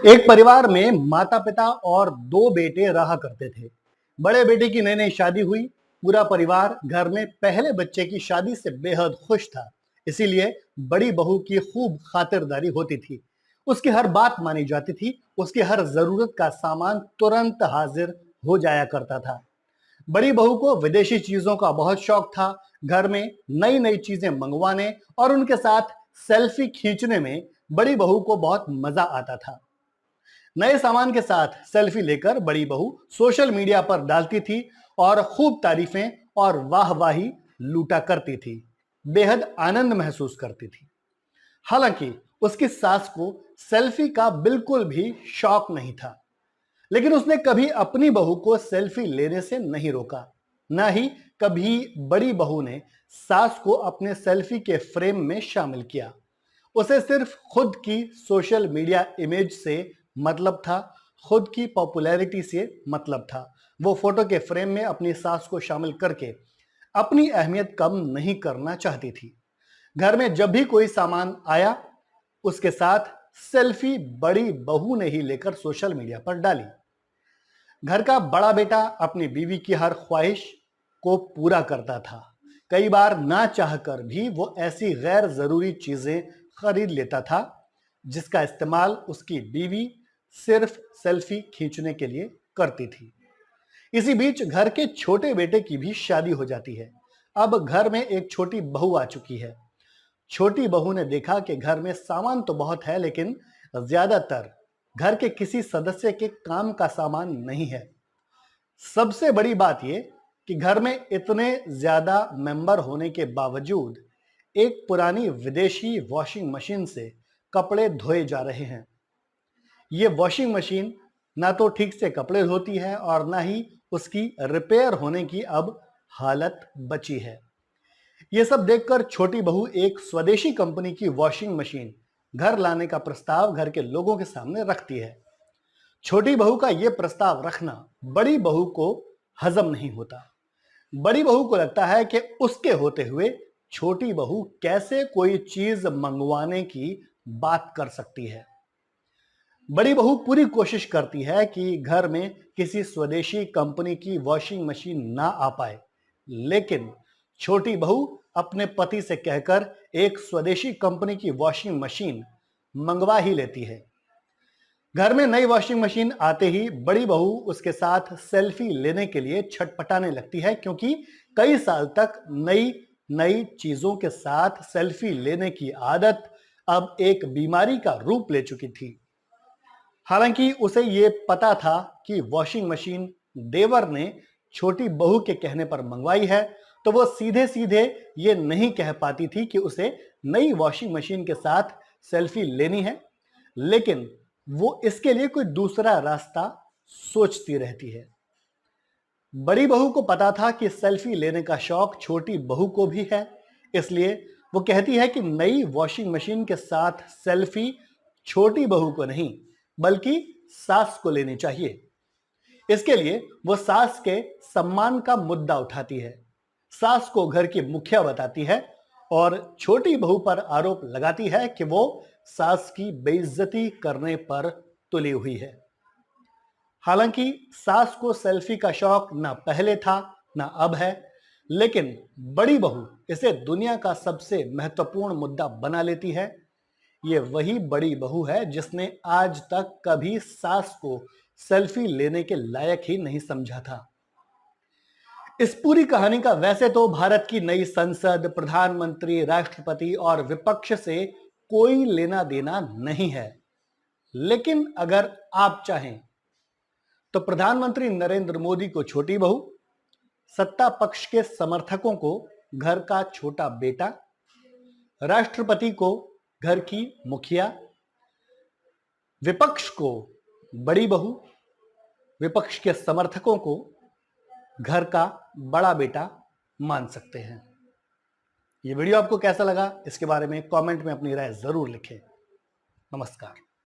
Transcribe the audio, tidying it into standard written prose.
एक परिवार में माता पिता और दो बेटे रहा करते थे। बड़े बेटे की नई नई शादी हुई। पूरा परिवार घर में पहले बच्चे की शादी से बेहद खुश था। इसीलिए बड़ी बहू की खूब खातिरदारी होती थी। उसकी हर बात मानी जाती थी। उसकी हर जरूरत का सामान तुरंत हाजिर हो जाया करता था। बड़ी बहू को विदेशी चीजों का बहुत शौक था। घर में नई नई चीजें मंगवाने और उनके साथ सेल्फी खींचने में बड़ी बहू को बहुत मजा आता था। नए सामान के साथ सेल्फी लेकर बड़ी बहू सोशल मीडिया पर डालती थी और खूब तारीफें और वाहवाही लूटा करती थी। बेहद आनंद महसूस करती थी। हालांकि उसकी सास को सेल्फी का बिल्कुल भी शौक नहीं था, लेकिन उसने कभी अपनी बहू को सेल्फी लेने से नहीं रोका। न ही कभी बड़ी बहू ने सास को अपने सेल्फी के फ्रेम में शामिल किया। उसे सिर्फ खुद की सोशल मीडिया इमेज से मतलब था, खुद की पॉपुलैरिटी से मतलब था। वो फोटो के फ्रेम में अपनी सास को शामिल करके अपनी अहमियत कम नहीं करना चाहती थी। घर में जब भी कोई सामान आया, उसके साथ सेल्फी बड़ी बहू ने ही लेकर सोशल मीडिया पर डाली। घर का बड़ा बेटा अपनी बीवी की हर ख्वाहिश को पूरा करता था। कई बार ना चाहकर भी वो ऐसी गैर जरूरी चीजें खरीद लेता था जिसका इस्तेमाल उसकी बीवी सिर्फ सेल्फी खींचने के लिए करती थी। इसी बीच घर के छोटे बेटे की भी शादी हो जाती है। अब घर में एक छोटी बहू आ चुकी है। छोटी बहू ने देखा कि घर में सामान तो बहुत है, लेकिन ज्यादातर घर के किसी सदस्य के काम का सामान नहीं है। सबसे बड़ी बात यह कि घर में इतने ज्यादा मेंबर होने के बावजूद एक पुरानी विदेशी वॉशिंग मशीन से कपड़े धोए जा रहे हैं। ये वॉशिंग मशीन ना तो ठीक से कपड़े धोती है और ना ही उसकी रिपेयर होने की अब हालत बची है। ये सब देखकर छोटी बहू एक स्वदेशी कंपनी की वॉशिंग मशीन घर लाने का प्रस्ताव घर के लोगों के सामने रखती है। छोटी बहू का यह प्रस्ताव रखना बड़ी बहू को हजम नहीं होता। बड़ी बहू को लगता है कि उसके होते हुए छोटी बहू कैसे कोई चीज मंगवाने की बात कर सकती है। बड़ी बहू पूरी कोशिश करती है कि घर में किसी स्वदेशी कंपनी की वॉशिंग मशीन ना आ पाए, लेकिन छोटी बहू अपने पति से कहकर एक स्वदेशी कंपनी की वॉशिंग मशीन मंगवा ही लेती है। घर में नई वॉशिंग मशीन आते ही बड़ी बहू उसके साथ सेल्फी लेने के लिए छटपटाने लगती है, क्योंकि कई साल तक नई नई चीजों के साथ सेल्फी लेने की आदत अब एक बीमारी का रूप ले चुकी थी। हालांकि उसे यह पता था कि वॉशिंग मशीन देवर ने छोटी बहू के कहने पर मंगवाई है, तो वो सीधे सीधे ये नहीं कह पाती थी कि उसे नई वॉशिंग मशीन के साथ सेल्फी लेनी है, लेकिन वो इसके लिए कोई दूसरा रास्ता सोचती रहती है। बड़ी बहू को पता था कि सेल्फी लेने का शौक छोटी बहू को भी है, इसलिए वो कहती है कि नई वॉशिंग मशीन के साथ सेल्फी छोटी बहू को नहीं बल्कि सास को लेनी चाहिए। इसके लिए वो सास के सम्मान का मुद्दा उठाती है, सास को घर की मुखिया बताती है और छोटी बहू पर आरोप लगाती है कि वो सास की बेइज्जती करने पर तुली हुई है। हालांकि सास को सेल्फी का शौक ना पहले था ना अब है, लेकिन बड़ी बहू इसे दुनिया का सबसे महत्वपूर्ण मुद्दा बना लेती है। ये वही बड़ी बहू है जिसने आज तक कभी सास को सेल्फी लेने के लायक ही नहीं समझा था। इस पूरी कहानी का वैसे तो भारत की नई संसद, प्रधानमंत्री, राष्ट्रपति और विपक्ष से कोई लेना देना नहीं है, लेकिन अगर आप चाहें तो प्रधानमंत्री नरेंद्र मोदी को छोटी बहू, सत्ता पक्ष के समर्थकों को घर का छोटा बेटा, राष्ट्रपति को घर की मुखिया, विपक्ष को बड़ी बहू, विपक्ष के समर्थकों को घर का बड़ा बेटा मान सकते हैं। ये वीडियो आपको कैसा लगा, इसके बारे में कमेंट में अपनी राय जरूर लिखें। नमस्कार।